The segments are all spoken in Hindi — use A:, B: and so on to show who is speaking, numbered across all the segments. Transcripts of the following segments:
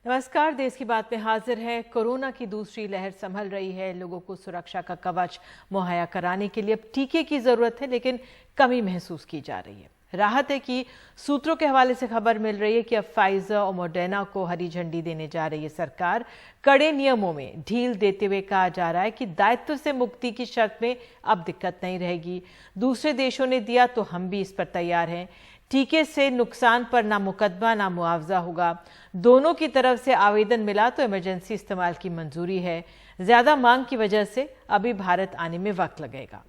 A: नमस्कार। देश की बात में हाजिर है। कोरोना की दूसरी लहर संभल रही है। लोगों को सुरक्षा का कवच मुहैया कराने के लिए अब टीके की जरूरत है, लेकिन कमी महसूस की जा रही है। राहत है कि सूत्रों के हवाले से खबर मिल रही है कि अब फाइजर और मॉडर्ना को हरी झंडी देने जा रही है सरकार। कड़े नियमों में ढील देते हुए कहा जा रहा है कि दायित्व से मुक्ति की शर्त में अब दिक्कत नहीं रहेगी। दूसरे देशों ने दिया तो हम भी इस पर तैयार हैं। टीके से नुकसान पर ना मुकदमा ना मुआवजा होगा। दोनों की तरफ से आवेदन मिला तो इमरजेंसी इस्तेमाल की मंजूरी है। ज्यादा मांग की वजह से अभी भारत आने में वक्त लगेगा।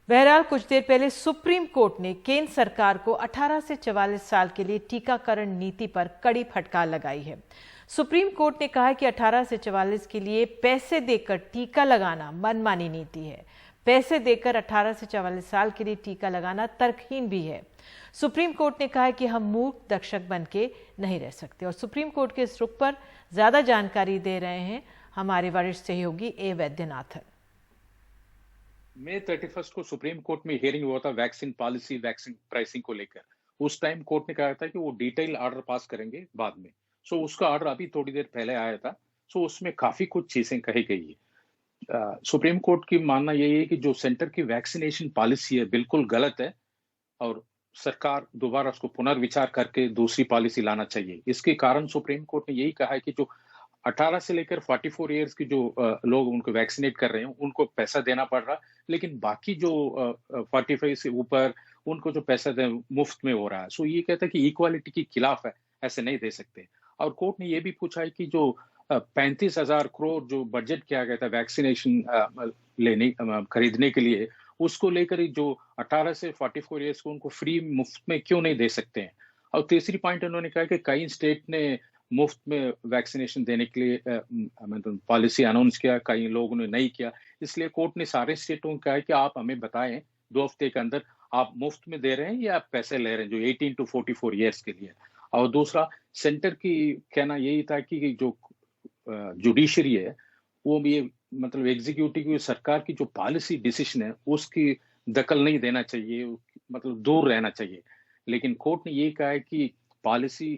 A: बहरहाल कुछ देर पहले सुप्रीम कोर्ट ने केंद्र सरकार को 18 से 44 साल के लिए टीकाकरण नीति पर कड़ी फटकार लगाई है। सुप्रीम कोर्ट ने कहा है कि 18 से 44 के लिए पैसे देकर टीका लगाना मनमानी नीति है। पैसे देकर 18 से 44 साल के लिए टीका लगाना तर्कहीन भी है। सुप्रीम कोर्ट ने कहा है कि हम मूर्ख दर्शक बन के नहीं रह सकते। और सुप्रीम कोर्ट के इस रुख पर ज्यादा जानकारी दे रहे हैं हमारे वरिष्ठ सहयोगी ए वैद्यनाथन।
B: मई 31 को सुप्रीम कोर्ट में हियरिंग हुआ था वैक्सीन पॉलिसी, वैक्सीन प्राइसिंग को लेकर। उस टाइम कोर्ट ने कहा था कि वो डिटेल ऑर्डर पास करेंगे बाद में। उसका ऑर्डर अभी थोड़ी देर पहले आया था। उसमें काफी कुछ चीजें कही गई है। सुप्रीम कोर्ट की मानना यही है कि जो सेंटर की वैक्सीनेशन पॉलिसी है बिल्कुल गलत है और सरकार दोबारा उसको पुनर्विचार करके दूसरी पॉलिसी लाना चाहिए। इसके कारण सुप्रीम कोर्ट ने यही कहा है कि जो 18 से लेकर 44 इयर्स की जो लोग उनको वैक्सीनेट कर रहे हैं उनको पैसा देना पड़ रहा, लेकिन बाकी जो 45 से ऊपर उनको जो पैसा मुफ्त में हो रहा है। ये कहता है कि इक्वालिटी के खिलाफ है, ऐसे नहीं दे सकते। और कोर्ट ने यह भी पूछा है कि जो 35,000 करोड़ जो बजट किया गया था वैक्सीनेशन खरीदने के लिए, उसको लेकर जो 18 से 44 इयर्स को उनको फ्री मुफ्त में क्यों नहीं दे सकते हैं। और तीसरी पॉइंट उन्होंने कहा कि कई स्टेट ने मुफ्त में वैक्सीनेशन देने के लिए पॉलिसी अनाउंस किया, कई लोगों ने नहीं किया। इसलिए कोर्ट ने सारे स्टेटों को कहा कि आप हमें बताएं 2 हफ्ते के अंदर आप मुफ्त में दे रहे हैं या पैसे ले रहे हैं जो 18 टू 44 इयर्स के लिए। और दूसरा, सेंटर की कहना यही था कि जो जुडिशरी है वो भी मतलब एग्जीक्यूटिव की सरकार की जो पॉलिसी डिसीजन है उसकी दखल नहीं देना चाहिए, मतलब दूर रहना चाहिए। लेकिन कोर्ट ने ये कहा है कि पॉलिसी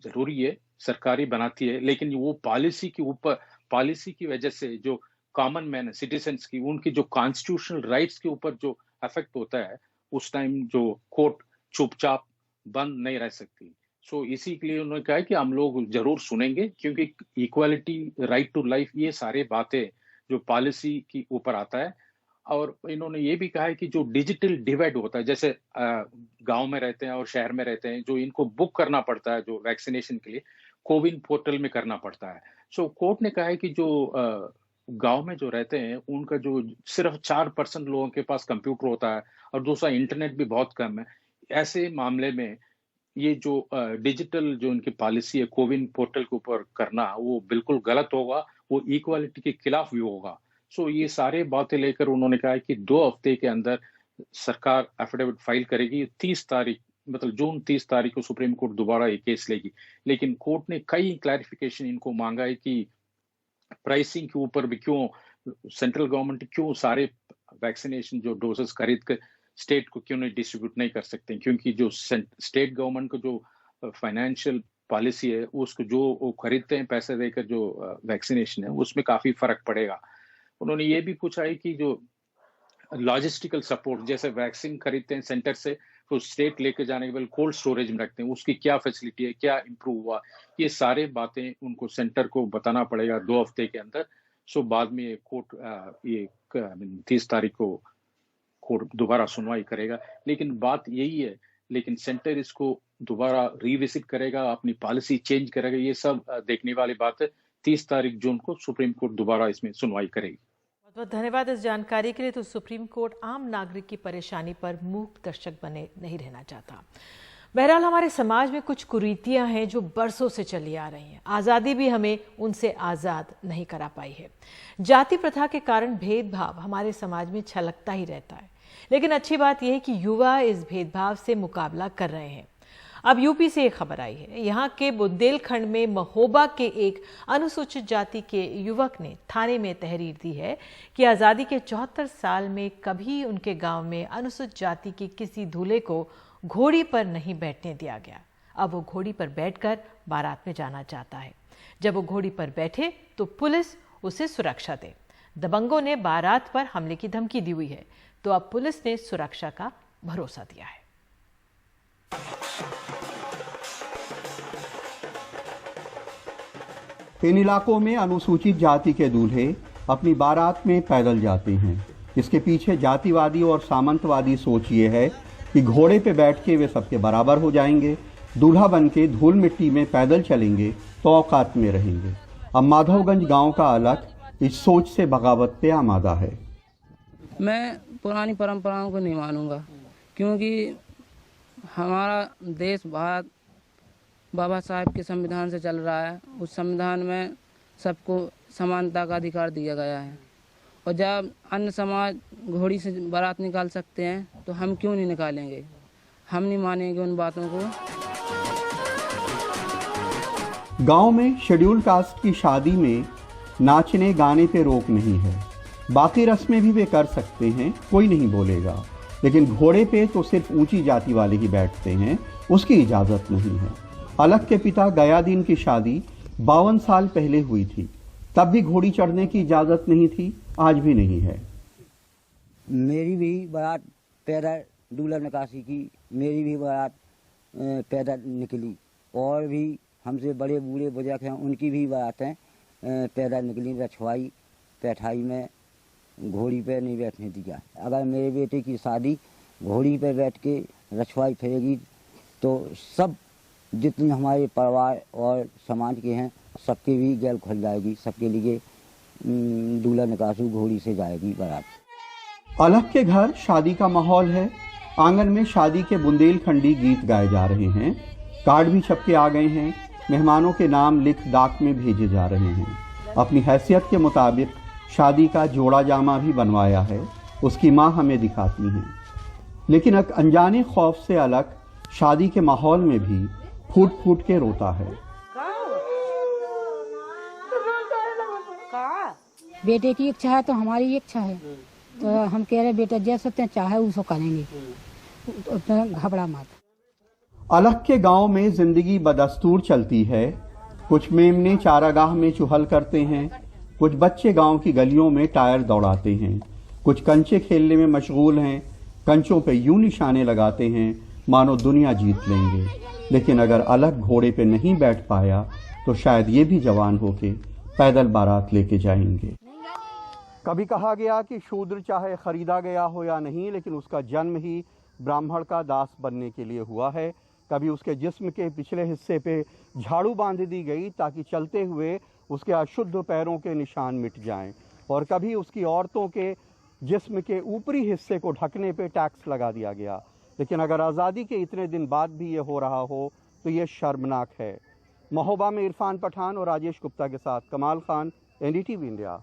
B: जरूरी है, सरकारी बनाती है, लेकिन वो पॉलिसी के ऊपर पॉलिसी की वजह से जो कॉमन मैन सिटीजन्स की उनकी जो कॉन्स्टिट्यूशनल राइट्स के ऊपर जो अफेक्ट होता है, उस टाइम जो कोर्ट चुपचाप बंद नहीं रह सकती। इसी के लिए उन्होंने कहा कि हम लोग जरूर सुनेंगे, क्योंकि इक्वालिटी, राइट टू लाइफ, ये सारे बातें जो पॉलिसी के ऊपर आता है। और इन्होंने ये भी कहा है कि जो डिजिटल डिवाइड होता है, जैसे गांव में रहते हैं और शहर में रहते हैं, जो इनको बुक करना पड़ता है जो वैक्सीनेशन के लिए, कोविन पोर्टल में करना पड़ता है। कोर्ट ने कहा है कि जो गांव में जो रहते हैं उनका जो सिर्फ 4% लोगों के पास कंप्यूटर होता है और दूसरा इंटरनेट भी बहुत कम है। ऐसे मामले में ये जो डिजिटल जो उनकी पॉलिसी है कोविन पोर्टल के ऊपर करना, वो बिल्कुल गलत होगा, वो इक्वालिटी के खिलाफ भी होगा। ये सारे बातें लेकर उन्होंने कहा है कि 2 हफ्ते के अंदर सरकार एफिडेविट फाइल करेगी। 30 तारीख मतलब जून 30 तारीख को सुप्रीम कोर्ट दोबारा ये केस लेगी। लेकिन कोर्ट ने कई क्लैरिफिकेशन इनको मांगा है कि प्राइसिंग के ऊपर भी क्यों सेंट्रल गवर्नमेंट क्यों सारे वैक्सीनेशन जो डोजेस खरीद कर स्टेट को क्यों नहीं डिस्ट्रीब्यूट नहीं कर सकते, क्योंकि जो स्टेट गवर्नमेंट को जो फाइनेंशियल पॉलिसी है उसको जो वो खरीदते हैं पैसे देकर जो वैक्सीनेशन है उसमें काफी फर्क पड़ेगा। उन्होंने ये भी पूछा है कि जो लॉजिस्टिकल सपोर्ट, जैसे वैक्सीन खरीदते हैं सेंटर से तो स्टेट लेके जाने के बाद कोल्ड स्टोरेज में रखते हैं, उसकी क्या फैसिलिटी है, क्या इंप्रूव हुआ, ये सारे बातें उनको सेंटर को बताना पड़ेगा 2 हफ्ते के अंदर। बाद में कोर्ट ये 30 तारीख को कोर्ट दोबारा सुनवाई करेगा। लेकिन बात यही है, लेकिन सेंटर इसको दोबारा रिविजिट करेगा, अपनी पॉलिसी चेंज करेगा, ये सब देखने वाली बात है। 30 तारीख जून को सुप्रीम कोर्ट दोबारा इसमें सुनवाई करेगी।
A: बहुत बहुत धन्यवाद इस जानकारी के लिए। तो सुप्रीम कोर्ट आम नागरिक की परेशानी पर मूक दर्शक बने नहीं रहना चाहता। बहरहाल हमारे समाज में कुछ कुरीतियां हैं जो बरसों से चली आ रही हैं। आज़ादी भी हमें उनसे आज़ाद नहीं करा पाई है। जाति प्रथा के कारण भेदभाव हमारे समाज में छलकता ही रहता है। लेकिन अच्छी बात यह है कि युवा इस भेदभाव से मुकाबला कर रहे हैं। अब यूपी से एक खबर आई है। यहाँ के बुंदेलखंड में महोबा के एक अनुसूचित जाति के युवक ने थाने में तहरीर दी है कि आज़ादी के 74 साल में कभी उनके गांव में अनुसूचित जाति की किसी दूल्हे को घोड़ी पर नहीं बैठने दिया गया। अब वो घोड़ी पर बैठकर बारात में जाना चाहता है। जब वो घोड़ी पर बैठे तो पुलिस उसे सुरक्षा दे। दबंगों ने बारात पर हमले की धमकी दी हुई है, तो अब पुलिस ने सुरक्षा का भरोसा दिया है।
C: इन इलाकों में अनुसूचित जाति के दूल्हे अपनी बारात में पैदल जाते हैं। इसके पीछे जातिवादी और सामंतवादी सोच ये है कि घोड़े पे बैठ के वे सबके बराबर हो जाएंगे, दूल्हा बन के धूल मिट्टी में पैदल चलेंगे तो औकात में रहेंगे। अब माधवगंज गांव का अलग इस सोच से बगावत पे आमादा है।
D: मैं पुरानी परंपराओं को नहीं मानूंगा, क्योंकि हमारा देश भारत बाबा साहब के संविधान से चल रहा है। उस संविधान में सबको समानता का अधिकार दिया गया है, और जब अन्य समाज घोड़ी से बारात निकाल सकते हैं तो हम क्यों नहीं निकालेंगे। हम नहीं मानेंगे उन बातों को।
C: गांव में शेड्यूल कास्ट की शादी में नाचने गाने पे रोक नहीं है। बाकी रस्में भी वे कर सकते हैं, कोई नहीं बोलेगा, लेकिन घोड़े पे तो सिर्फ ऊंची जाति वाले ही बैठते हैं, उसकी इजाजत नहीं है। अलग के पिता गयादीन की शादी 52 साल पहले हुई थी, तब भी घोड़ी चढ़ने की इजाजत नहीं थी, आज भी नहीं है।
E: मेरी भी बारात पैदल दूल्हा निकासी की, मेरी भी बारात पैदल निकली, और भी हमसे बड़े बूढ़े बुजुर्ग हैं उनकी भी बारातें पैदल निकली। रछवाई पैठाई में घोड़ी पे नहीं बैठने दिया। अगर मेरे बेटे की शादी घोड़ी पे बैठ के रछवाई फिरेगी तो सब जितने हमारे परिवार और समाज के हैं सबके भी जेल खुल जाएगी, सबके लिए दूल्हा निकासू घोड़ी से जाएगी बारात।
C: अलग के घर शादी का माहौल है। आंगन में शादी के बुंदेलखंडी गीत गाए जा रहे हैं, कार्ड भी छपके आ गए हैं, मेहमानों के नाम लिख डाक में भेजे जा रहे हैं। अपनी हैसियत के मुताबिक शादी का जोड़ा जामा भी बनवाया है, उसकी माँ हमें दिखाती हैं। लेकिन एक अनजाने खौफ से अलग शादी के माहौल में भी फूट फूट के रोता है।
F: बेटे की इच्छा है तो हमारी इच्छा है, तो हम कह रहे बेटा जैसे चाहे उसको करेंगे, तो घबरा मत।
C: अलग के गांव में जिंदगी बदस्तूर चलती है। कुछ मेमने चारागाह में चुहल करते हैं, कुछ बच्चे गांव की गलियों में टायर दौड़ाते हैं, कुछ कंचे खेलने में मशगूल हैं, कंचों पे यूं निशाने लगाते हैं मानो दुनिया जीत लेंगे। लेकिन अगर अलग घोड़े पे नहीं बैठ पाया तो शायद ये भी जवान होके पैदल बारात लेके जाएंगे। कभी कहा गया कि शूद्र चाहे खरीदा गया हो या नहीं, लेकिन उसका जन्म ही ब्राह्मण का दास बनने के लिए हुआ है। कभी उसके जिस्म के पिछले हिस्से पे झाड़ू बांध दी गई ताकि चलते हुए उसके अशुद्ध पैरों के निशान मिट जाएं, और कभी उसकी औरतों के जिस्म के ऊपरी हिस्से को ढकने पे टैक्स लगा दिया गया। लेकिन अगर आज़ादी के इतने दिन बाद भी ये हो रहा हो तो ये शर्मनाक है। महोबा में इरफान पठान और राजेश गुप्ता के साथ कमाल खान, एनडीटीवी इंडिया।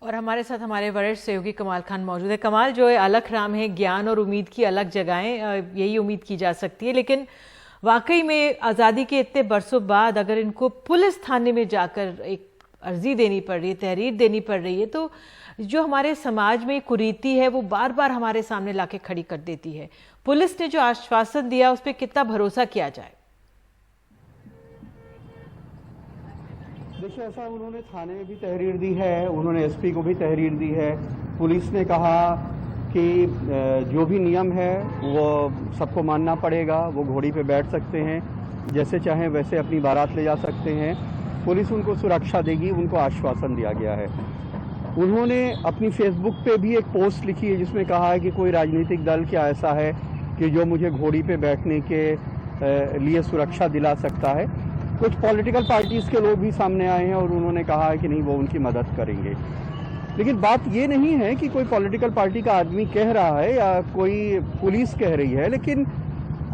A: और हमारे साथ हमारे वरिष्ठ सहयोगी कमाल खान मौजूद है। कमाल, जो अलख राम है, ज्ञान और उम्मीद की अलग जगहें, यही उम्मीद की जा सकती है, लेकिन वाकई में आज़ादी के इतने बरसों बाद अगर इनको पुलिस थाने में जाकर एक अर्जी देनी पड़ रही है, तहरीर देनी पड़ रही है, तो जो हमारे समाज में कुरीति है वो बार बार हमारे सामने लाके खड़ी कर देती है। पुलिस ने जो आश्वासन दिया उस पर कितना भरोसा किया जाए?
C: देखिए, ऐसा उन्होंने थाने में भी तहरीर दी है, उन्होंने एसपी को भी तहरीर दी है। पुलिस ने कहा कि जो भी नियम है वो सबको मानना पड़ेगा, वो घोड़ी पे बैठ सकते हैं, जैसे चाहें वैसे अपनी बारात ले जा सकते हैं, पुलिस उनको सुरक्षा देगी, उनको आश्वासन दिया गया है। उन्होंने अपनी फेसबुक पे भी एक पोस्ट लिखी है जिसमें कहा है कि कोई राजनीतिक दल क्या ऐसा है कि जो मुझे घोड़ी पे बैठने के लिए सुरक्षा दिला सकता है। कुछ पॉलिटिकल पार्टीज़ के लोग भी सामने आए हैं और उन्होंने कहा है कि नहीं, वो उनकी मदद करेंगे। लेकिन बात ये नहीं है कि कोई पॉलिटिकल पार्टी का आदमी कह रहा है या कोई पुलिस कह रही है, लेकिन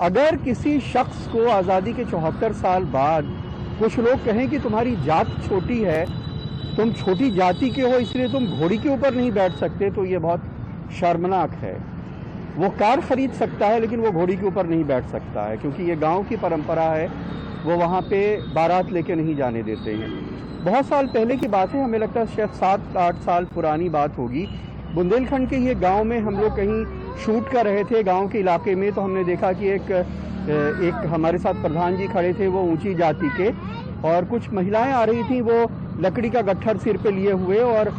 C: अगर किसी शख्स को आज़ादी के 74 साल बाद कुछ लोग कहें कि तुम्हारी जात छोटी है, तुम छोटी जाति के हो इसलिए तुम घोड़ी के ऊपर नहीं बैठ सकते, तो ये बहुत शर्मनाक है। वो कार खरीद सकता है लेकिन वो घोड़ी के ऊपर नहीं बैठ सकता है, क्योंकि ये गांव की परंपरा है, वो वहाँ पे बारात लेके नहीं जाने देते हैं। बहुत साल पहले की बात है, हमें लगता है शायद 7-8 साल पुरानी बात होगी। बुंदेलखंड के ये गांव में हम लोग कहीं शूट कर रहे थे गांव के इलाके में, तो हमने देखा कि एक एक हमारे साथ प्रधान जी खड़े थे, वो ऊंची जाति के, और कुछ महिलाएं आ रही थी, वो लकड़ी का गट्ठर सिर पे लिए हुए, और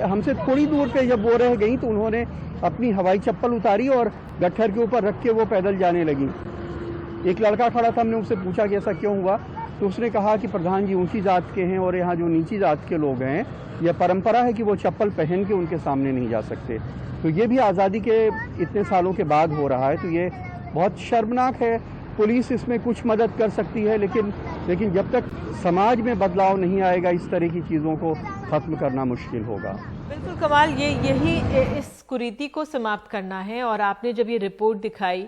C: हमसे थोड़ी दूर पे जब वो रह गई तो उन्होंने अपनी हवाई चप्पल उतारी और गट्ठर के ऊपर रख के वो पैदल जाने लगी। एक लड़का खड़ा था, हमने उससे पूछा कि ऐसा क्यों हुआ, तो उसने कहा कि प्रधान जी ऊंची जात के हैं और यहाँ जो नीची जात के लोग हैं, यह परंपरा है कि वो चप्पल पहन के उनके सामने नहीं जा सकते। तो ये भी आज़ादी के इतने सालों के बाद हो रहा है, तो ये बहुत शर्मनाक है। पुलिस इसमें कुछ मदद कर सकती है, लेकिन जब तक समाज में बदलाव नहीं आएगा, इस तरह की चीज़ों को ख़त्म करना मुश्किल होगा।
A: बिल्कुल कमाल, यही इस कुरीति को समाप्त करना है। और आपने जब ये रिपोर्ट दिखाई,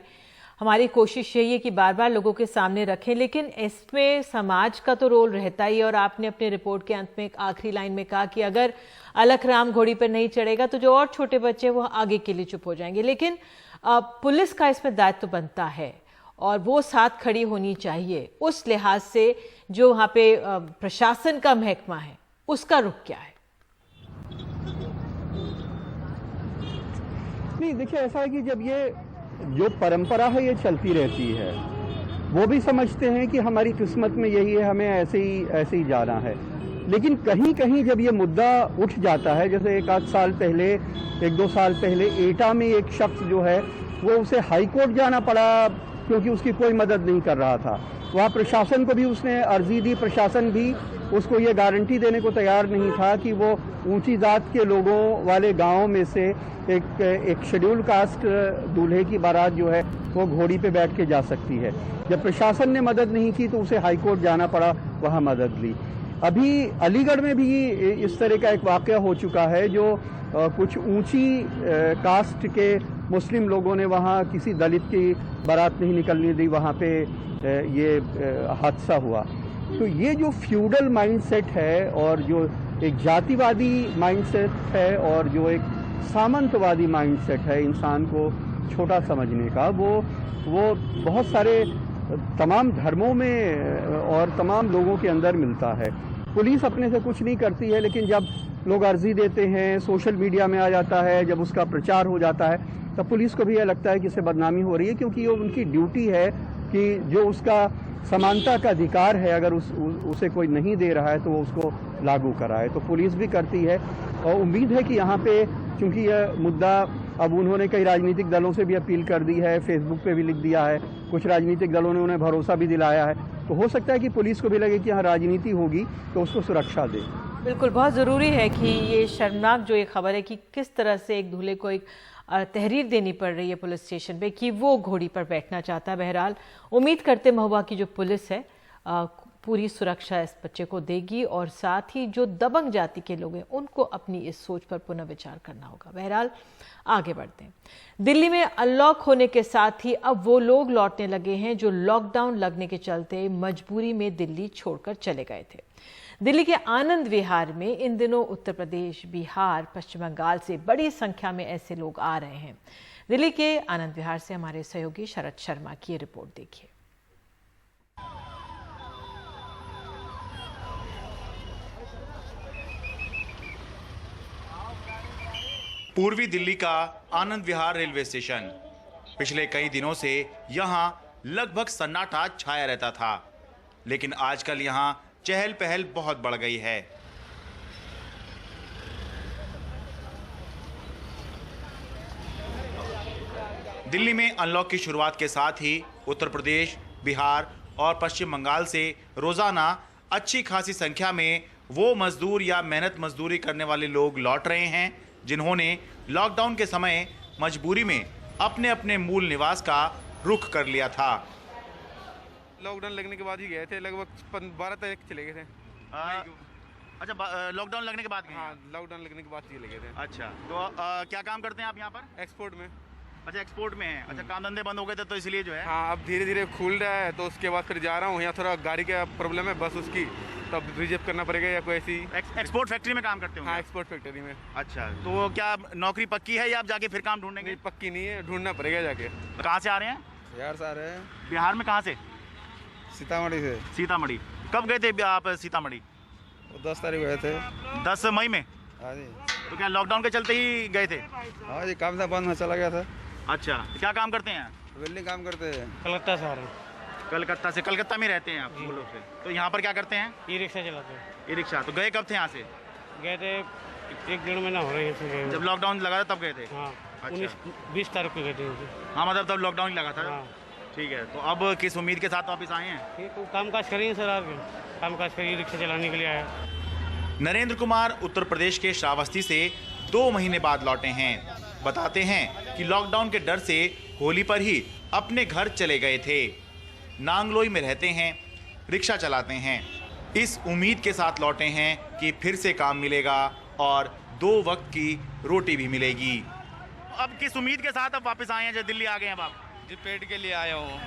A: हमारी कोशिश यही है कि बार बार लोगों के सामने रखें, लेकिन इसमें समाज का तो रोल रहता ही है। और आपने अपने रिपोर्ट के अंत में एक आखिरी लाइन में कहा कि अगर अलखराम घोड़ी पर नहीं चढ़ेगा तो जो और छोटे बच्चे हैं वो आगे के लिए चुप हो जाएंगे। लेकिन पुलिस का इसमें दायित्व बनता है और वो साथ खड़ी होनी चाहिए। उस लिहाज से जो वहाँ पे प्रशासन का महकमा है, उसका रुख क्या है?
C: नहीं, देखिए, ऐसा है कि जब ये जो परंपरा है ये चलती रहती है, वो भी समझते हैं कि हमारी किस्मत में यही है, हमें ऐसे ही जाना है। लेकिन कहीं कहीं जब ये मुद्दा उठ जाता है, जैसे एक दो साल पहले एटा में एक शख्स जो है वो उसे हाई कोर्ट जाना पड़ा क्योंकि उसकी कोई मदद नहीं कर रहा था। वहाँ प्रशासन को भी उसने अर्जी दी, प्रशासन भी उसको ये गारंटी देने को तैयार नहीं था कि वो ऊंची जात के लोगों वाले गांव में से एक शेड्यूल कास्ट दूल्हे की बारात जो है वो घोड़ी पे बैठ के जा सकती है। जब प्रशासन ने मदद नहीं की तो उसे हाई कोर्ट जाना पड़ा, वहाँ मदद ली। अभी अलीगढ़ में भी इस तरह का एक वाक़या हो चुका है, जो कुछ ऊंची कास्ट के मुस्लिम लोगों ने वहाँ किसी दलित की बारात नहीं निकलने दी, वहाँ पे ये हादसा हुआ। तो ये जो फ्यूडल माइंडसेट है और जो एक जातिवादी माइंडसेट है और जो एक सामंतवादी माइंडसेट है इंसान को छोटा समझने का, वो बहुत सारे तमाम धर्मों में और तमाम लोगों के अंदर मिलता है। पुलिस अपने से कुछ नहीं करती है, लेकिन जब लोग अर्जी देते हैं, सोशल मीडिया में आ जाता है, जब उसका प्रचार हो जाता है, तब पुलिस को भी यह लगता है कि इससे बदनामी हो रही है, क्योंकि ये उनकी ड्यूटी है कि जो उसका समानता का अधिकार है, अगर उसे कोई नहीं दे रहा है तो वो उसको लागू कराए। तो पुलिस भी करती है और उम्मीद है कि यहाँ पे, चूँकि यह मुद्दा अब उन्होंने कई राजनीतिक दलों से भी अपील कर दी है, फेसबुक पे भी लिख दिया है, कुछ राजनीतिक दलों ने उन्हें भरोसा भी दिलाया है, तो हो सकता है कि पुलिस को भी लगे कि यहाँ राजनीति होगी तो उसको सुरक्षा दे।
A: बिल्कुल, बहुत ज़रूरी है कि ये शर्मनाक जो ये खबर है कि किस तरह से एक दूल्हे को एक तहरीर देनी पड़ रही है पुलिस स्टेशन पे कि वो घोड़ी पर बैठना चाहता है। बहरहाल उम्मीद करते महुआ की जो पुलिस है पूरी सुरक्षा इस बच्चे को देगी और साथ ही जो दबंग जाति के लोग हैं उनको अपनी इस सोच पर पुनः विचार करना होगा। बहरहाल आगे बढ़ते हैं। दिल्ली में अनलॉक होने के साथ ही अब वो लोग लौटने लगे हैं जो लॉकडाउन लगने के चलते मजबूरी में दिल्ली छोड़कर चले गए थे। दिल्ली के आनंद विहार में इन दिनों उत्तर प्रदेश, बिहार, पश्चिम बंगाल से बड़ी संख्या में ऐसे लोग आ रहे हैं। दिल्ली के आनंद विहार से हमारे सहयोगी शरद शर्मा की रिपोर्ट देखिए।
G: पूर्वी दिल्ली का आनंद विहार रेलवे स्टेशन, पिछले कई दिनों से यहां लगभग सन्नाटा छाया रहता था, लेकिन आजकल यहां चहल पहल बहुत बढ़ गई है। दिल्ली में अनलॉक की शुरुआत के साथ ही उत्तर प्रदेश, बिहार और पश्चिम बंगाल से रोजाना अच्छी खासी संख्या में वो मजदूर या मेहनत मजदूरी करने वाले लोग लौट रहे हैं जिन्होंने लॉकडाउन के समय मजबूरी में अपने अपने मूल निवास का रुख कर लिया था।
H: लॉकडाउन लगने के बाद ही गए थे, लगभग 12 तारीख चले गए थे।
G: अच्छा, लॉकडाउन लगने के बाद गए?
H: हाँ, लॉकडाउन लगने के बाद चले गए थे।
G: अच्छा, तो क्या काम करते हैं आप यहाँ पर?
H: एक्सपोर्ट में।
G: अच्छा, एक्सपोर्ट में है। अच्छा, काम धंधे बंद हो गए थे तो इसलिए जो है?
H: हाँ, अब धीरे धीरे खुल रहा है तो उसके बाद फिर जा रहा हूँ। यहाँ थोड़ा गाड़ी का प्रॉब्लम है, बस उसकी, तब रिजर्व करना पड़ेगा या कोई ऐसी।
G: एक्सपोर्ट फैक्ट्री में काम करते हो?
H: हाँ, एक्सपोर्ट फैक्ट्री में।
G: अच्छा, तो क्या नौकरी पक्की है या आप जाके फिर काम ढूंढेंगे?
H: नहीं, पक्की नहीं है, ढूंढना पड़ेगा जाके।
G: कहाँ से आ रहे हैं?
H: बिहार से आ रहे हैं।
G: बिहार में कहाँ से?
H: सीतामढ़ी से।
G: सीतामढ़ी। कब गए थे आप सीतामढ़ी?
H: 10 तारीख गए थे।
G: 10 मई में?
H: हाँ जी।
G: तो क्या लॉकडाउन के चलते ही गए थे?
H: हाँ जी, काम था बंद में चला गया था।
G: अच्छा, क्या काम करते हैं?
I: वेल्डिंग काम करते हैं।
J: कलकत्ता से आ रहे हैं।
G: कलकत्ता से? कलकत्ता में रहते हैं आप लोग से? तो यहाँ पर क्या करते हैं?
J: ई रिक्शा चलाते हैं।
G: E rickshaw. तो गए कब थे यहाँ से?
J: गए थे 1-1.5 महीना हो रहा है।
G: जब लॉकडाउन लगा था तब गए थे?
J: हाँ।
G: अच्छा।
J: 19-20 तारीख को गए थे।
G: हाँ, मतलब तब लॉकडाउन ही लगा था।
J: हाँ।
G: ठीक है, तो अब किस उम्मीद के साथ वापस आए हैं?
J: काम काज करेंगे सर, आगे काम काज करिए, रिक्शा चलाने के लिए आया।
G: नरेंद्र कुमार उत्तर प्रदेश के श्रावस्ती से 2 महीने बाद लौटे हैं। बताते हैं कि लॉकडाउन के डर से होली पर ही अपने घर चले गए थे। नांगलोई में रहते हैं, रिक्शा चलाते हैं। इस उम्मीद के साथ लौटे हैं कि फिर से काम मिलेगा और 2 वक्त की रोटी भी मिलेगी। अब किस उम्मीद के साथ अब वापस आए हैं जब दिल्ली आ गए हैं आप?
I: जी पेट के लिए आया हूँ।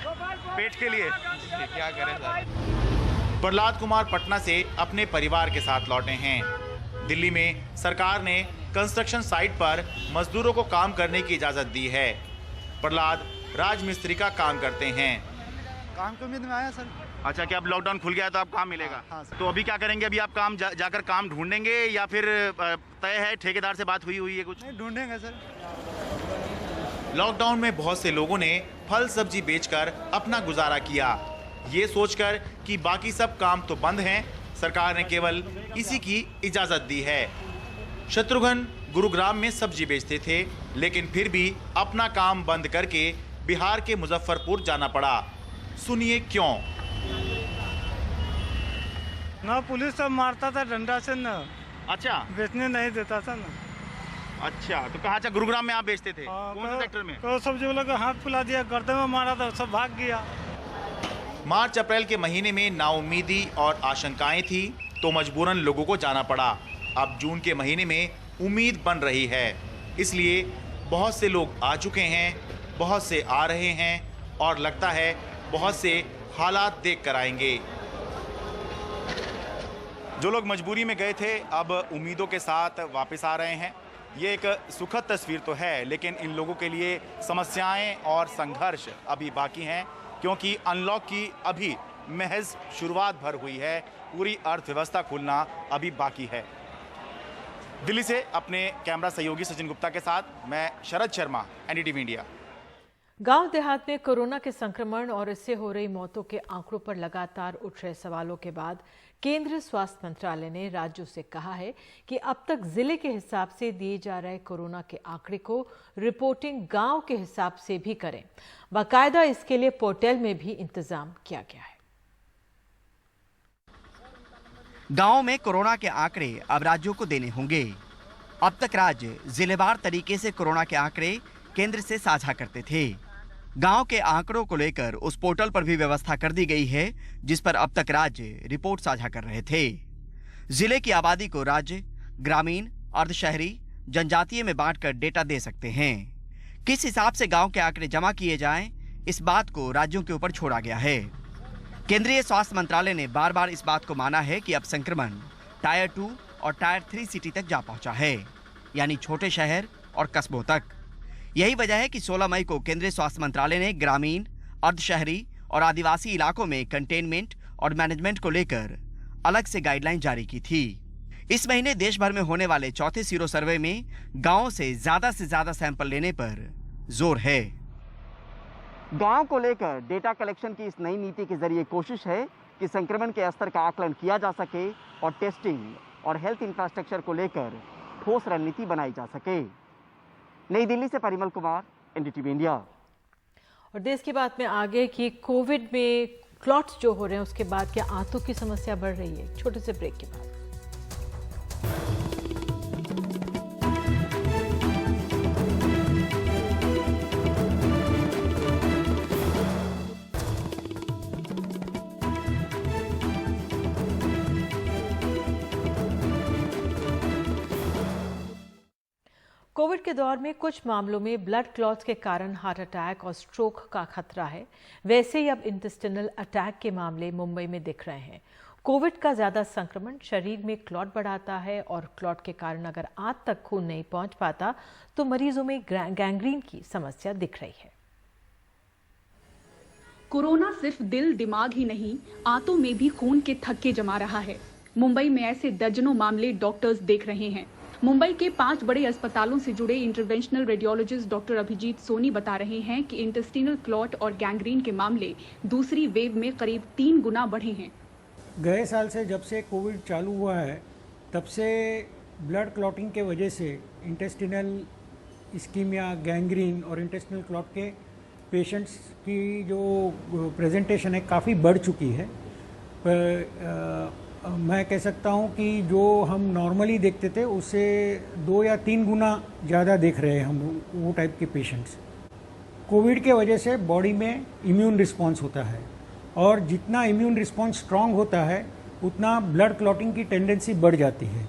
G: पेट के लिए?
I: क्या करें सर।
G: प्रहलाद कुमार पटना से अपने परिवार के साथ लौटे हैं। दिल्ली में सरकार ने कंस्ट्रक्शन साइट पर मजदूरों को काम करने की इजाज़त दी है। प्रहलाद राजमिस्त्री का काम करते हैं।
I: काम की उम्मीद में आया सर।
G: अच्छा, कि अब लॉकडाउन खुल गया तो अब काम मिलेगा?
I: हाँ सर।
G: तो अभी क्या करेंगे? अभी आप काम जाकर काम ढूंढेंगे या फिर तय है, ठेकेदार से बात हुई है कुछ?
I: नहीं, ढूंढेंगे सर।
G: लॉकडाउन में बहुत से लोगों ने फल सब्जी बेचकर अपना गुजारा किया, ये सोचकर कि बाकी सब काम तो बंद हैं, सरकार ने केवल इसी की इजाजत दी है। शत्रुघ्न गुरुग्राम में सब्जी बेचते थे, लेकिन फिर भी अपना काम बंद करके बिहार के मुजफ्फरपुर जाना पड़ा। सुनिए क्यों।
J: ना पुलिस सब मारता था डंडा से, ना
G: अच्छा,
J: बेचने नहीं देता था ना।
G: अच्छा, तो कहाँ? अच्छा, गुरुग्राम में आप बेचते थे? कौन से सेक्टर में?
J: तो सब्जी वाला का हाथ फुला दिया, गर्दन में मारा था, सब भाग गया।
G: मार्च अप्रैल के महीने में नाउम्मीदी और आशंकाएं थी तो मजबूरन लोगों को जाना पड़ा। अब जून के महीने में उम्मीद बन रही है, इसलिए बहुत से लोग आ चुके हैं, बहुत से आ रहे हैं और लगता है बहुत से हालात देख कर आएंगे। जो लोग मजबूरी में गए थे अब उम्मीदों के साथ वापस आ रहे हैं। ये एक सुखद तस्वीर तो है, लेकिन इन लोगों के लिए समस्याएं और संघर्ष अभी बाकी हैं, क्योंकि अनलॉक की अभी महज शुरुआत भर हुई है। पूरी अर्थव्यवस्था खुलना अभी बाकी है। दिल्ली से अपने कैमरा सहयोगी सचिन गुप्ता के साथ मैं शरद शर्मा, एनडीटीवी इंडिया।
A: गांव देहात में कोरोना के संक्रमण और इससे हो रही मौतों के आंकड़ों पर लगातार उठ रहे सवालों के बाद केंद्रीय स्वास्थ्य मंत्रालय ने राज्यों से कहा है कि अब तक जिले के हिसाब से दिए जा रहे कोरोना के आंकड़े को रिपोर्टिंग गांव के हिसाब से भी करें। बाकायदा इसके लिए पोर्टल में भी इंतजाम किया गया है।
K: गांव में कोरोना के आंकड़े अब राज्यों को देने होंगे। अब तक राज्य जिलेवार तरीके से कोरोना के आंकड़े केंद्र से साझा करते थे। गांव के आंकड़ों को लेकर उस पोर्टल पर भी व्यवस्था कर दी गई है, जिस पर अब तक राज्य रिपोर्ट साझा कर रहे थे। जिले की आबादी को राज्य ग्रामीण, अर्धशहरी, जनजातीय में बांटकर डेटा दे सकते हैं। किस हिसाब से गांव के आंकड़े जमा किए जाएं, इस बात को राज्यों के ऊपर छोड़ा गया है। केंद्रीय स्वास्थ्य मंत्रालय ने बार बार इस बात को माना है कि अब संक्रमण टायर 2 और टायर 3 सिटी तक जा पहुंचा है, यानी छोटे शहर और कस्बों तक। यही वजह है कि 16 मई को केंद्रीय स्वास्थ्य मंत्रालय ने ग्रामीण, अर्धशहरी और आदिवासी इलाकों में कंटेनमेंट और मैनेजमेंट को लेकर अलग से गाइडलाइन जारी की थी। इस महीने देश भर में होने वाले चौथे सीरो सर्वे में गांवों से ज्यादा सैंपल लेने पर जोर है। गांव को लेकर डेटा कलेक्शन की इस नई नीति के जरिए कोशिश है कि संक्रमण के स्तर का आकलन किया जा सके और टेस्टिंग और हेल्थ इंफ्रास्ट्रक्चर को लेकर ठोस रणनीति बनाई जा सके। नई दिल्ली से परिमल कुमार, एनडीटीवी इंडिया।
A: और देश की बात में आगे कि कोविड में क्लॉट्स जो हो रहे हैं उसके बाद क्या आंतों की समस्या बढ़ रही है। छोटे से ब्रेक के बाद कोविड के दौर में कुछ मामलों में ब्लड क्लॉट्स के कारण हार्ट अटैक और स्ट्रोक का खतरा है। वैसे ही अब इंटेस्टिनल अटैक के मामले मुंबई में दिख रहे हैं। कोविड का ज्यादा संक्रमण शरीर में क्लॉट बढ़ाता है और क्लॉट के कारण अगर आंत तक खून नहीं पहुंच पाता तो मरीजों में गैंग्रीन की समस्या दिख रही है।
L: कोरोना सिर्फ दिल दिमाग ही नहीं, आंतों में भी खून के थक्के जमा रहा है। मुंबई में ऐसे दर्जनों मामले डॉक्टर्स देख रहे हैं। मुंबई के 5 बड़े अस्पतालों से जुड़े interventional radiologist doctor Abhijeet Soni बता रहे हैं कि इंटेस्टिनल क्लॉट और गैंग्रीन के मामले दूसरी वेव में करीब 3 गुना बढ़े हैं।
M: गए साल से जब से कोविड चालू हुआ है तब से ब्लड क्लॉटिंग के वजह से इंटेस्टिनल इस्कीमिया, गैंग्रीन और इंटेस्टिनल क्लॉट के पेशेंट्स की जो प्रेजेंटेशन है काफ़ी बढ़ चुकी है। पर मैं कह सकता हूँ कि जो हम नॉर्मली देखते थे उससे 2 या 3 गुना ज़्यादा देख रहे हैं हम वो टाइप के पेशेंट्स। कोविड के वजह से बॉडी में इम्यून रिस्पॉन्स होता है और जितना इम्यून रिस्पॉन्स स्ट्रांग होता है उतना ब्लड क्लॉटिंग की टेंडेंसी बढ़ जाती है।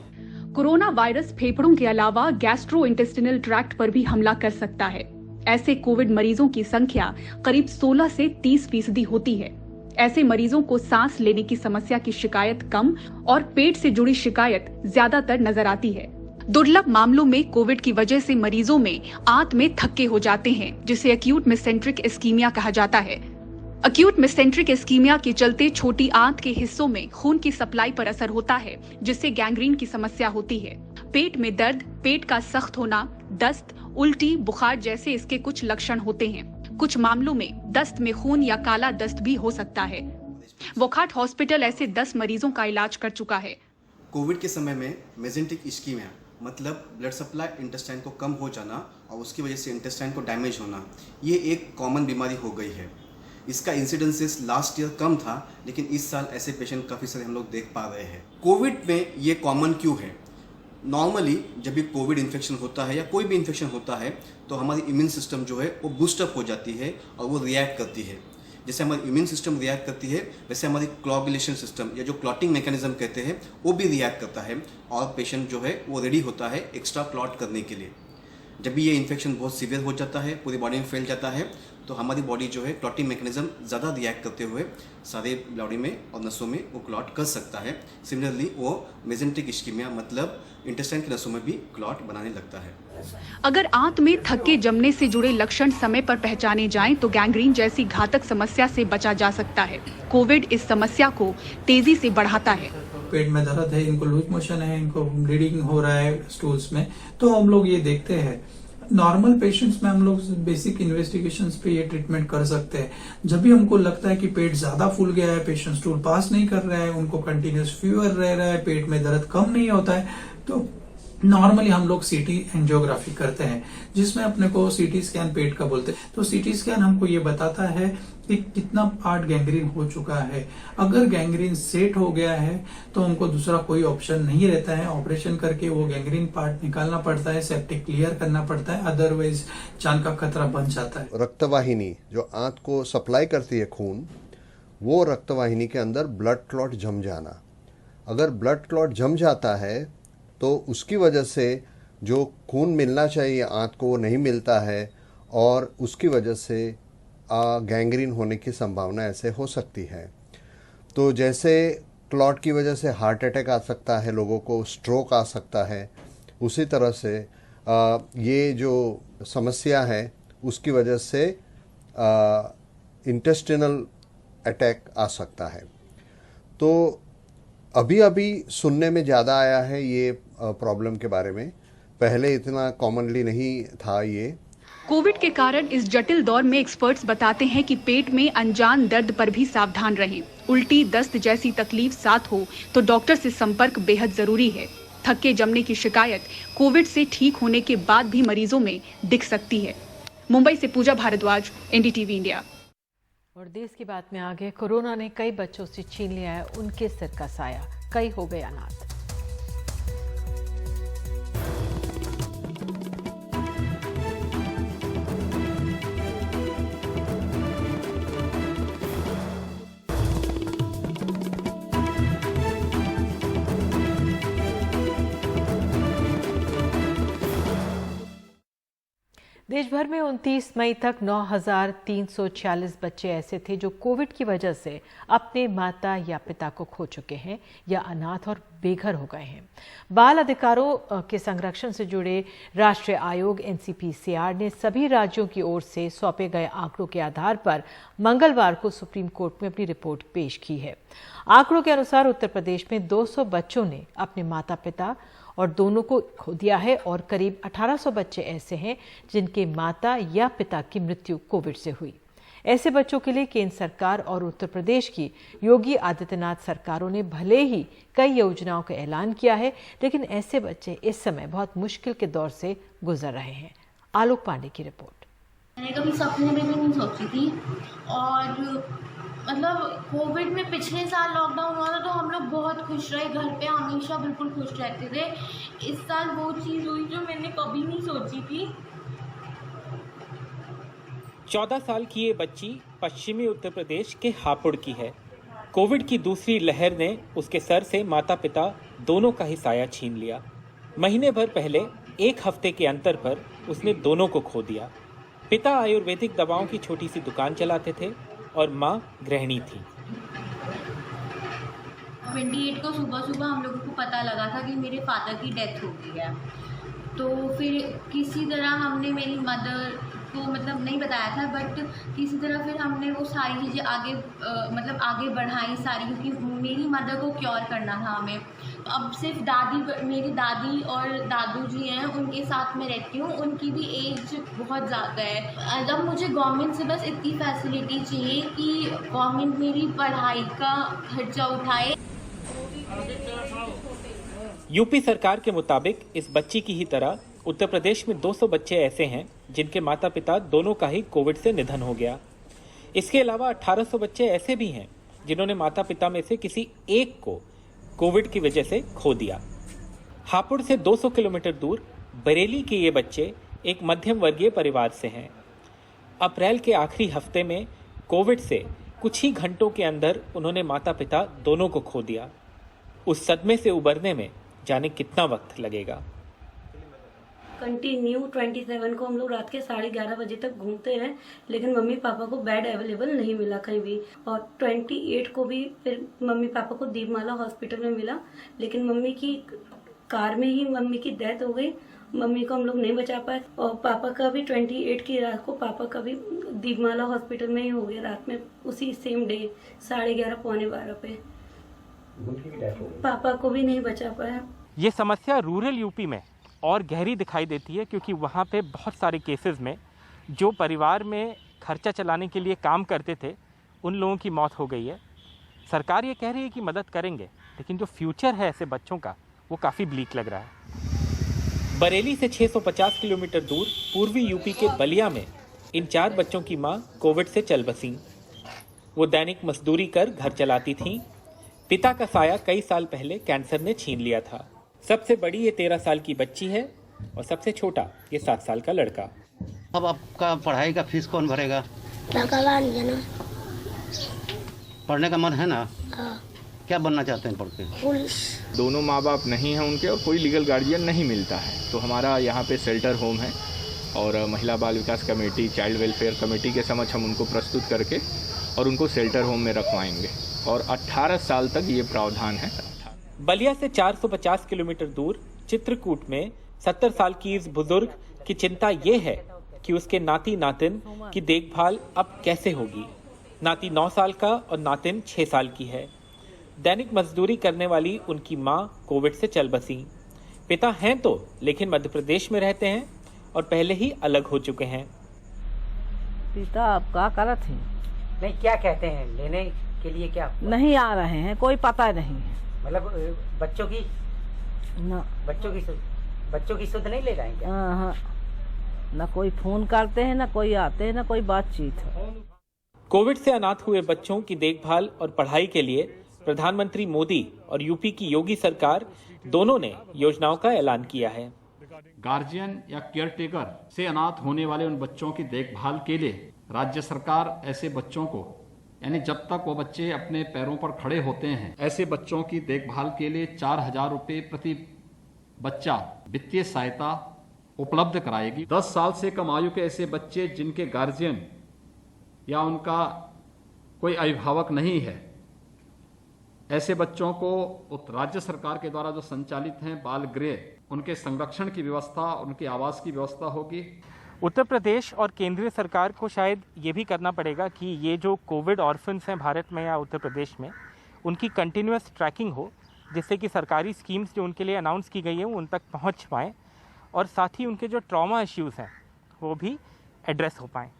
L: कोरोना वायरस फेफड़ों के अलावा गैस्ट्रोइंटेस्टिनल ट्रैक्ट पर भी हमला कर सकता है। ऐसे कोविड मरीजों की संख्या करीब 16 से 30% होती है। ऐसे मरीजों को सांस लेने की समस्या की शिकायत कम और पेट से जुड़ी शिकायत ज्यादातर नजर आती है। दुर्लभ मामलों में कोविड की वजह से मरीजों में आंत में थक्के हो जाते हैं, जिसे एक्यूट मेसेंट्रिक इस्कीमिया कहा जाता है। एक्यूट मेसेंट्रिक इस्कीमिया के चलते छोटी आंत के हिस्सों में खून की सप्लाई पर असर होता है, जिससे गैंग्रीन की समस्या होती है। पेट में दर्द, पेट का सख्त होना, दस्त, उल्टी, बुखार जैसे इसके कुछ लक्षण होते हैं। कुछ मामलों में दस्त में खून या काला दस्त भी हो सकता है। वोकाट हॉस्पिटल ऐसे 10 मरीजों का इलाज कर चुका है।
N: कोविड के समय में मेसेंट्रिक इस्कीमिया मतलब ब्लड सप्लाई इंटेस्टाइन को कम हो जाना और उसकी वजह से इंटेस्टाइन को डैमेज होना, ये एक कॉमन बीमारी हो गई है। इसका इंसिडेंसेस लास्ट ईयर कम था, लेकिन इस साल ऐसे पेशेंट काफ़ी सारे हम लोग देख पा रहे हैं। कोविड में ये कॉमन क्यों है? नॉर्मली जब भी कोविड इन्फेक्शन होता है या कोई भी इन्फेक्शन होता है तो हमारी इम्यून सिस्टम जो है वो बूस्टअप हो जाती है और वो रिएक्ट करती है। जैसे हमारी इम्यून सिस्टम रिएक्ट करती है वैसे हमारी क्लॉगुलेशन सिस्टम या जो क्लॉटिंग मैकेनिज्म कहते हैं वो भी रिएक्ट करता है और पेशेंट जो है वो रेडी होता है एक्स्ट्रा क्लॉट करने के लिए। जब भी ये इन्फेक्शन बहुत सीवियर हो जाता है, पूरी बॉडी में फैल जाता है, तो हमारी बॉडी जो है क्लॉटिंग मैकेनिज्म ज़्यादा रिएक्ट करते हुए सारे बॉडी में और नसों में वो क्लॉट कर सकता है। सिमिलरली वो मेसेंट्रिक इस्कीमिया मतलब इंटेस्टाइन की नसों में भी क्लॉट बनाने लगता है।
L: अगर आंत में थक्के जमने से जुड़े लक्षण समय पर पहचाने जाएं तो गैंग्रीन जैसी घातक समस्या से बचा जा सकता है। कोविड इस समस्या को तेजी से बढ़ाता है।
O: पेट में दर्द है, इनको लूज मोशन है, इनको ब्लीडिंग हो रहा है स्टूल्स में, तो हम लोग ये देखते हैं। नॉर्मल पेशेंट्स में हम लोग बेसिक इन्वेस्टिगेशंस पे ये ट्रीटमेंट कर सकते हैं। जब भी हमको लगता है कि पेट ज्यादा फूल गया है, पेशेंट स्टूल पास नहीं कर रहा है, उनको कंटिन्यूस फीवर रह रहा है, पेट में दर्द कम नहीं होता है, तो नॉर्मली हम लोग सीटी एंजियोग्राफी करते हैं, जिसमें अपने को सीटी स्कैन पेट का बोलते हैं। तो सीटी स्कैन हमको ये बताता है कि कितना पार्ट गैंग्रीन हो चुका है। अगर गैंग्रीन सेट हो गया है तो हमको दूसरा कोई ऑप्शन नहीं रहता है, ऑपरेशन करके वो गैंग्रीन पार्ट निकालना पड़ता है, सेप्टिक क्लियर करना पड़ता है, अदरवाइज जान का खतरा बन जाता है।
P: रक्तवाहिनी जो आंत को सप्लाई करती है खून, वो रक्तवाहिनी के अंदर ब्लड क्लॉट जम जाना। अगर ब्लड क्लॉट जम जाता है तो उसकी वजह से जो खून मिलना चाहिए आंत को वो नहीं मिलता है और उसकी वजह से गैंग्रीन होने की संभावना ऐसे हो सकती है। तो जैसे क्लॉट की वजह से हार्ट अटैक आ सकता है, लोगों को स्ट्रोक आ सकता है, उसी तरह से ये जो समस्या है उसकी वजह से इंटेस्टिनल अटैक आ सकता है। तो अभी अभी सुनने में ज़्यादा आया है ये प्रॉब्लम के बारे में, पहले इतना कॉमनली नहीं था ये।
L: कोविड के कारण इस जटिल दौर में एक्सपर्ट्स बताते हैं कि पेट में अनजान दर्द पर भी सावधान रहें। उल्टी, दस्त जैसी तकलीफ साथ हो तो डॉक्टर से संपर्क बेहद जरूरी है। थक्के जमने की शिकायत कोविड से ठीक होने के बाद भी मरीजों में दिख सकती है। मुंबई से पूजा भारद्वाज, एनडीटीवी इंडिया।
A: और देश की बात में आगे, कोरोना ने कई बच्चों से छीन लिया है उनके सिर का साया, कई हो गए अनाथ। देश भर में 29 मई तक 9,346 बच्चे ऐसे थे जो कोविड की वजह से अपने माता या पिता को खो चुके हैं या अनाथ और बेघर हो गए हैं। बाल अधिकारों के संरक्षण से जुड़े राष्ट्रीय आयोग NCPCR ने सभी राज्यों की ओर से सौंपे गए आंकड़ों के आधार पर मंगलवार को सुप्रीम कोर्ट में अपनी रिपोर्ट पेश की है। आंकड़ों के अनुसार उत्तर प्रदेश में 200 बच्चों ने अपने माता पिता और दोनों को खो दिया है और करीब 1800 बच्चे ऐसे हैं जिनके माता या पिता की मृत्यु कोविड से हुई। ऐसे बच्चों के लिए केंद्र सरकार और उत्तर प्रदेश की योगी आदित्यनाथ सरकारों ने भले ही कई योजनाओं का ऐलान किया है, लेकिन ऐसे बच्चे इस समय बहुत मुश्किल के दौर से गुजर रहे हैं। आलोक पांडे की रिपोर्ट।
Q: मैंने कभी सपने में भी नहीं सोची थी और मतलब कोविड में पिछले साल लॉकडाउन हुआ था तो हम लोग बहुत खुश रहे, घर पे हमेशा बिल्कुल खुश रहते थे। इस साल वो चीज़ हुई जो मैंने कभी नहीं सोची थी।
R: 14 साल की ये बच्ची पश्चिमी उत्तर प्रदेश के हापुड़ की है। कोविड की दूसरी लहर ने उसके सर से माता पिता दोनों का ही साया छीन लिया। महीने भर पहले 1 हफ्ते के अंतर पर उसने दोनों को खो दिया। पिता आयुर्वेदिक दवाओं की छोटी सी दुकान चलाते थे और माँ गृहिणी थी।
Q: 28 को सुबह हम लोगों को पता लगा था कि मेरे फादर की डेथ हो गई है। तो फिर किसी तरह हमने मेरी मदर को मतलब नहीं बताया था, बट किसी तरह फिर हमने वो सारी चीज़ें आगे बढ़ाई सारी, क्योंकि मेरी मदर को क्योर करना था हमें। अब सिर्फ मेरी दादी और दादू जी हैं, उनके साथ में रहती हूँ। उनकी भी एज बहुत ज़्यादा है। अब मुझे गवर्नमेंट से बस इतनी फैसिलिटी चाहिए कि गवर्नमेंट मेरी पढ़ाई का खर्चा उठाए।
R: यूपी सरकार के मुताबिक इस बच्ची की ही तरह उत्तर प्रदेश में 200 बच्चे ऐसे हैं जिनके माता पिता दोनों का ही कोविड से निधन हो गया। इसके अलावा 1800 बच्चे ऐसे भी हैं जिन्होंने माता पिता में से किसी एक को कोविड की वजह से खो दिया। हापुड़ से 200 किलोमीटर दूर बरेली के ये बच्चे एक मध्यम वर्गीय परिवार से हैं। अप्रैल के आखिरी हफ्ते में कोविड से कुछ ही घंटों के अंदर उन्होंने माता पिता दोनों को खो दिया। उस सदमे से उबरने में जाने कितना वक्त लगेगा।
S: कंटिन्यू 27 को हम लोग रात के 11:30 बजे तक घूमते हैं, लेकिन मम्मी पापा को बेड अवेलेबल नहीं मिला कहीं भी। और 28 को भी फिर मम्मी पापा को दीपमाला हॉस्पिटल में मिला, लेकिन मम्मी की कार में ही मम्मी की डेथ हो गई। मम्मी को हम लोग नहीं बचा पाए। और पापा का भी 28 की रात को पापा का भी दीपमाला हॉस्पिटल में ही हो गया, रात में उसी सेम डे 11:30 पौने 12 पे पापा को भी नहीं बचा पाया।
R: ये समस्या रूरल यूपी में और गहरी दिखाई देती है, क्योंकि वहाँ पे बहुत सारे केसेस में जो परिवार में खर्चा चलाने के लिए काम करते थे उन लोगों की मौत हो गई है। सरकार ये कह रही है कि मदद करेंगे, लेकिन जो फ्यूचर है ऐसे बच्चों का वो काफ़ी ब्लीक लग रहा है। बरेली से 650 किलोमीटर दूर पूर्वी यूपी के बलिया में इन 4 बच्चों की मां कोविड से चल बसीं। वो दैनिक मजदूरी कर घर चलाती थीं। पिता का साया कई साल पहले कैंसर ने छीन लिया था। सबसे बड़ी ये 13 साल की बच्ची है और सबसे छोटा ये 7 साल का लड़का।
T: अब आपका पढ़ाई का फीस कौन भरेगा? पढ़ने का मन है ना? क्या बनना चाहते हैं पढ़ के?
U: पुलिस। दोनों माँ बाप नहीं हैं उनके और कोई लीगल गार्जियन नहीं मिलता है, तो हमारा यहाँ पे शेल्टर होम है और महिला बाल विकास कमेटी, चाइल्ड वेलफेयर कमेटी के समक्ष हम उनको प्रस्तुत करके और उनको शेल्टर होम में रखवाएंगे और 18 साल तक ये प्रावधान है।
R: बलिया से 450 किलोमीटर दूर चित्रकूट में 70 साल की इस बुजुर्ग की चिंता ये है कि उसके नाती नातिन की देखभाल अब कैसे होगी। नाती 9 साल का और नातिन 6 साल की है। दैनिक मजदूरी करने वाली उनकी मां कोविड से चल बसी। पिता हैं तो, लेकिन मध्य प्रदेश में रहते हैं और पहले ही अलग हो चुके हैं।
V: पिता आपका गलत है।
W: नहीं, क्या कहते हैं लेने के लिए? क्या
V: नहीं आ रहे हैं, कोई पता नहीं है।
W: मतलब बच्चों की सुध नहीं ले रहे हैं क्या?
V: हाँ, ना कोई फोन करते हैं, ना कोई आते हैं, ना कोई बातचीत है।
R: कोविड से अनाथ हुए बच्चों की देखभाल और पढ़ाई के लिए प्रधानमंत्री मोदी और यूपी की योगी सरकार दोनों ने योजनाओं का ऐलान किया है।
X: गार्जियन या केयरटेकर से अनाथ होने वाले उन बच्चों की देखभाल के लिए राज्य सरकार ऐसे बच्चों को, यानी जब तक वो बच्चे अपने पैरों पर खड़े होते हैं, ऐसे बच्चों की देखभाल के लिए 4000 रुपये प्रति बच्चा वित्तीय सहायता उपलब्ध कराएगी। 10 साल से कम आयु के ऐसे बच्चे जिनके गार्जियन या उनका कोई अभिभावक नहीं है, ऐसे बच्चों को राज्य सरकार के द्वारा जो संचालित हैं बाल गृह, उनके संरक्षण की व्यवस्था, उनके आवास की व्यवस्था होगी।
R: उत्तर प्रदेश और केंद्रीय सरकार को शायद ये भी करना पड़ेगा कि ये जो कोविड ऑर्फन्स हैं भारत में या उत्तर प्रदेश में, उनकी कंटिन्यूअस ट्रैकिंग हो जिससे कि सरकारी स्कीम्स जो उनके लिए अनाउंस की गई है वो उन तक पहुंच पाएँ और साथ ही उनके जो ट्रॉमा इश्यूज़ हैं वो भी एड्रेस हो पाएँ।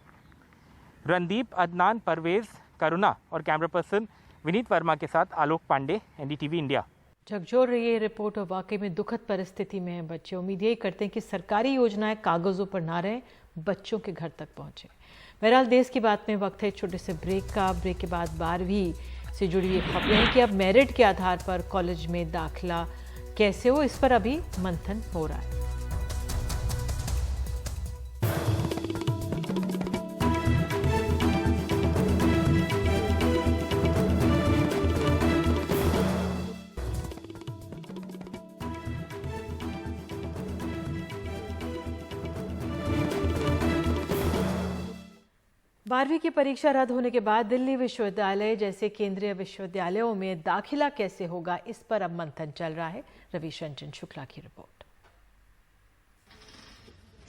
R: रणदीप, अदनान, परवेज़, करुणा और कैमरा पर्सन विनीत वर्मा के साथ आलोक पांडे, एनडीटीवी इंडिया।
A: झकझोर रही है रिपोर्ट और वाकई में दुखद परिस्थिति में है बच्चे। उम्मीद यही करते हैं कि सरकारी योजनाएं कागजों पर ना रहें, बच्चों के घर तक पहुंचे। बहरहाल देश की बात में वक्त है छोटे से ब्रेक का। ब्रेक के बाद 12वीं से जुड़ी ये खबरें हैं कि अब मेरिट के आधार पर कॉलेज में दाखिला कैसे हो, इस पर अभी मंथन हो रहा है। बारहवीं की परीक्षा रद्द होने के बाद दिल्ली विश्वविद्यालय जैसे केंद्रीय विश्वविद्यालयों में दाखिला कैसे होगा, इस पर अब मंथन चल रहा है। रवीश रंजन शुक्ला की रिपोर्ट।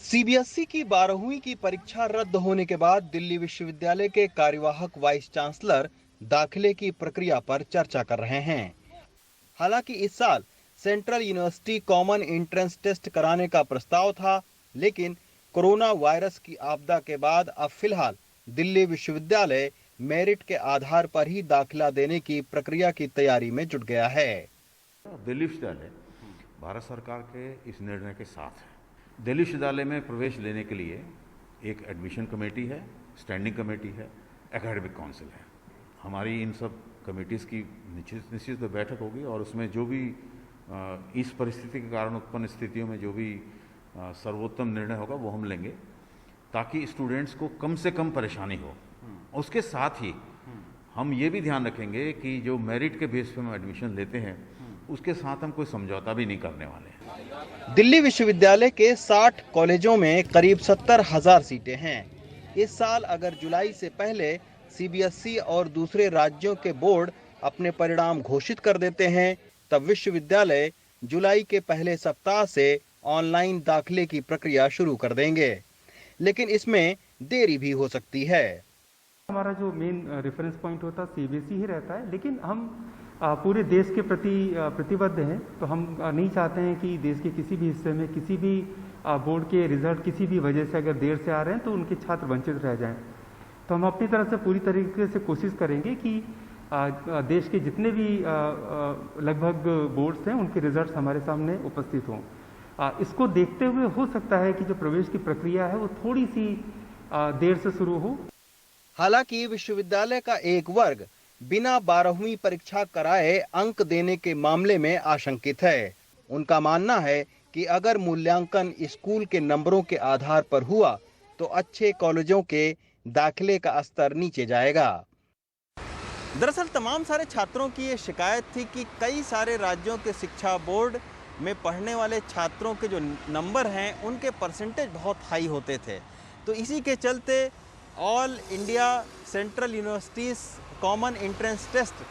B: सीबीएसई की 12वीं की परीक्षा रद्द होने के बाद दिल्ली विश्वविद्यालय के कार्यवाहक वाइस चांसलर दाखिले की प्रक्रिया पर चर्चा कर रहे हैं। हालांकि इस साल central university common entrance test कराने का प्रस्ताव था, लेकिन कोरोना वायरस की आपदा के बाद अब फिलहाल दिल्ली विश्वविद्यालय मेरिट के आधार पर ही दाखिला देने की प्रक्रिया की तैयारी में जुट गया है।
D: दिल्ली विश्वविद्यालय भारत सरकार के इस निर्णय के साथ है। दिल्ली विश्वविद्यालय में प्रवेश लेने के लिए एक एडमिशन कमेटी है, स्टैंडिंग कमेटी है, एकेडमिक काउंसिल है। हमारी इन सब कमेटीज़ की निश्चित बैठक होगी और उसमें जो भी इस परिस्थिति के कारण उत्पन्न स्थितियों में जो भी सर्वोत्तम निर्णय होगा वो हम लेंगे, ताकि स्टूडेंट्स को कम से कम परेशानी हो। उसके साथ ही हम ये भी ध्यान रखेंगे कि जो मेरिट के बेस पे हम एडमिशन लेते हैं उसके साथ हम कोई समझौता भी नहीं करने वाले हैं।
B: दिल्ली विश्वविद्यालय के 60 कॉलेजों में करीब 70,000 सीटें हैं। इस साल अगर जुलाई से पहले सीबीएसई और दूसरे राज्यों के बोर्ड अपने परिणाम घोषित कर देते हैं, तब विश्वविद्यालय जुलाई के पहले सप्ताह से ऑनलाइन दाखिले की प्रक्रिया शुरू कर देंगे, लेकिन इसमें देरी भी हो सकती है।
E: हमारा जो मेन रेफरेंस पॉइंट होता है सीबीएसई ही रहता है, लेकिन हम पूरे देश के प्रति प्रतिबद्ध हैं, तो हम नहीं चाहते हैं कि देश के किसी भी हिस्से में किसी भी बोर्ड के रिजल्ट किसी भी वजह से अगर देर से आ रहे हैं तो उनके छात्र वंचित रह जाएं। तो हम अपनी तरफ से पूरी तरीके से कोशिश करेंगे कि देश के जितने भी लगभग बोर्ड्स हैं उनके रिजल्ट्स हमारे सामने उपस्थित हों। इसको देखते हुए हो सकता है कि जो प्रवेश की प्रक्रिया है वो थोड़ी सी देर से शुरू हो।
B: हालांकि विश्वविद्यालय का एक वर्ग बिना 12वीं परीक्षा कराए अंक देने के मामले में आशंकित है। उनका मानना है कि अगर मूल्यांकन स्कूल के नंबरों के आधार पर हुआ तो अच्छे कॉलेजों के दाखिले का स्तर नीचे जाएगा। दरअसल तमाम सारे छात्रों की ये शिकायत थी कि कई सारे राज्यों के शिक्षा बोर्ड में पढ़ने वाले छात्रों के जो नंबर हैं उनके परसेंटेज बहुत हाई होते थे। तो इसी के चलते all India central universities common entrance test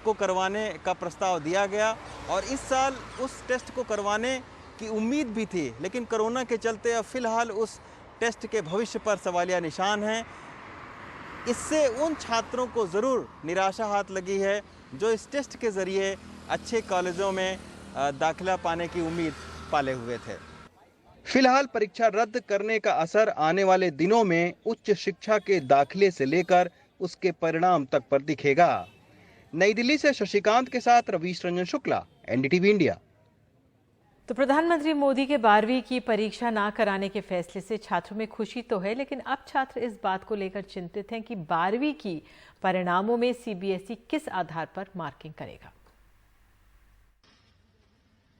B: को करवाने का प्रस्ताव दिया गया और इस साल उस टेस्ट को करवाने की उम्मीद भी थी, लेकिन कोरोना के चलते अब फिलहाल उस टेस्ट के भविष्य पर सवालिया निशान हैं। इससे उन छात्रों को ज़रूर निराशा हाथ लगी है जो इस टेस्ट के ज़रिए अच्छे कॉलेजों में दाखिला पाने की उम्मीद पाले हुए थे। फिलहाल परीक्षा रद्द करने का असर आने वाले दिनों में उच्च शिक्षा के दाखिले से लेकर उसके परिणाम तक पर दिखेगा। नई दिल्ली से शशिकांत के साथ रवीश रंजन शुक्ला, एनडीटीवी इंडिया।
A: तो प्रधानमंत्री मोदी के 12वीं की परीक्षा ना कराने के फैसले से छात्रों में खुशी तो है, लेकिन अब छात्र इस बात को लेकर चिंतित हैं कि 12वीं की परिणामों में सीबीएसई किस आधार पर मार्किंग करेगा।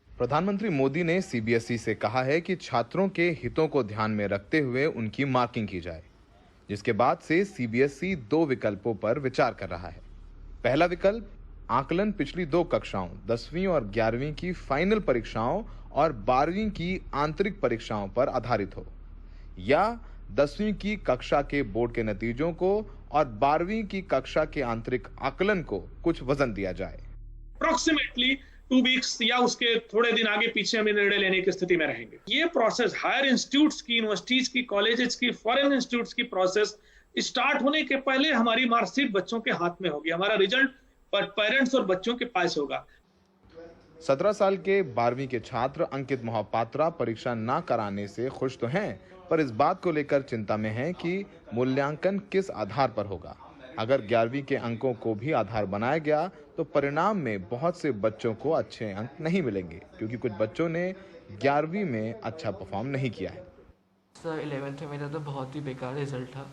F: प्रधानमंत्री मोदी ने सीबीएसई से कहा है कि छात्रों के हितों को ध्यान में रखते हुए उनकी मार्किंग की जाए, जिसके बाद से सीबीएसई 2 विकल्पों पर विचार कर रहा है। पहला विकल्प आकलन पिछली 2 कक्षाओं 10वीं और 11वीं की फाइनल परीक्षाओं और 12वीं की आंतरिक परीक्षाओं पर आधारित हो, या 10वीं की कक्षा के बोर्ड के नतीजों को और 12वीं की कक्षा के आंतरिक आकलन को कुछ वजन दिया जाए।
Y: अप्रोक्सीमेटली 2 वीक्स या उसके थोड़े दिन आगे पीछे हमें निर्णय लेने की स्थिति में रहेंगे। ये प्रोसेस हायर इंस्टीट्यूट्स की, यूनिवर्सिटीज की, कॉलेजेस की, फॉरेन इंस्टीट्यूट्स की प्रोसेस स्टार्ट होने के पहले हमारी मार्कशीट बच्चों के हाथ में होगी, हमारा रिजल्ट पेरेंट्स और बच्चों के पास होगा।
F: 17 साल के 12वीं के छात्र अंकित मोहपात्रा परीक्षा ना कराने से खुश तो हैं, पर इस बात को लेकर चिंता में हैं कि मूल्यांकन किस आधार पर होगा। अगर 11वीं के अंकों को भी आधार बनाया गया तो परिणाम में बहुत से बच्चों को अच्छे अंक नहीं मिलेंगे, क्योंकि कुछ बच्चों ने 11वीं में अच्छा परफॉर्म नहीं किया है।
C: सर 11th में मेरा तो बहुत ही बेकार रिजल्ट था।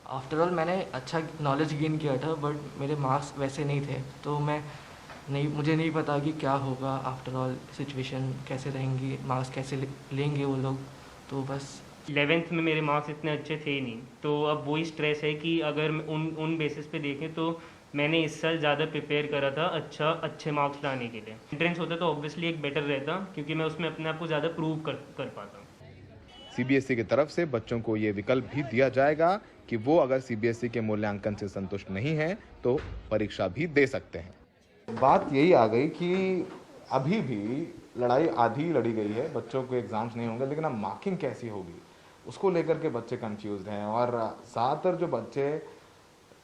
C: आफ्टर ऑल मैंने अच्छा नॉलेज गेन किया था, बट मेरे मार्क्स वैसे नहीं थे, तो मुझे नहीं पता कि क्या होगा। आफ्टर ऑल सिचुएशन कैसे रहेंगी, मार्क्स कैसे लेंगे वो लोग, तो बस
G: 11th में मेरे मार्क्स इतने अच्छे थे ही नहीं, तो अब वही स्ट्रेस है कि अगर उन बेसिस पे देखें तो मैंने इस साल ज़्यादा प्रिपेयर करा था अच्छे मार्क्स लाने के लिए। एंट्रेंस होता तो ऑब्वियसली एक बेटर रहता, क्योंकि मैं उसमें अपने आप को ज़्यादा प्रूव कर पाता।
F: सीबीएसई की तरफ से बच्चों को ये विकल्प भी दिया जाएगा कि वो अगर सीबीएसई के मूल्यांकन से संतुष्ट नहीं है तो परीक्षा भी दे सकते हैं। बात यही आ गई कि अभी भी लड़ाई आधी लड़ी गई है, बच्चों को एग्जाम्स नहीं होंगे, लेकिन अब मार्किंग कैसी होगी उसको लेकर के बच्चे कंफ्यूज हैं। और ज़्यादातर जो बच्चे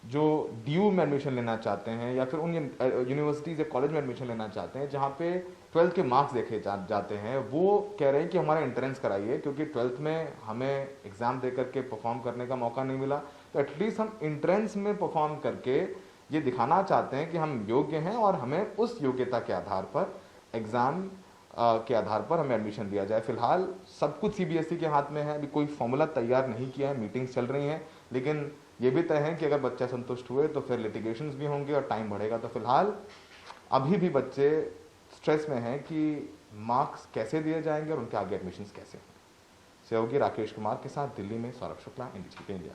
F: जो DU में एडमिशन लेना चाहते हैं या फिर उन यूनिवर्सिटीज़ या कॉलेज में एडमिशन लेना चाहते हैं जहाँ पे 12th के मार्क्स देखे जाते हैं, वो कह रहे हैं कि हमारा एंट्रेंस कराइए, क्योंकि 12th में हमें एग्ज़ाम दे करके परफॉर्म करने का मौका नहीं मिला, तो एटलीस्ट हम एंट्रेंस में परफॉर्म करके ये दिखाना चाहते हैं कि हम योग्य हैं और हमें उस योग्यता के आधार पर एग्ज़ाम के आधार पर हमें एडमिशन दिया जाए। फिलहाल सब कुछ सीबीएसई के हाथ में है, अभी कोई फॉर्मूला तैयार नहीं किया है, मीटिंग्स चल रही हैं, लेकिन ये भी तय है कि अगर बच्चा संतुष्ट हुए तो फिर लिटिगेशंस भी होंगे और टाइम बढ़ेगा। तो फिलहाल अभी भी बच्चे स्ट्रेस में हैं कि मार्क्स कैसे दिए जाएंगे और उनके आगे एडमिशंस कैसे। सहयोगी राकेश कुमार के साथ दिल्ली में सौरभ शुक्ला, NDTV इंडिया।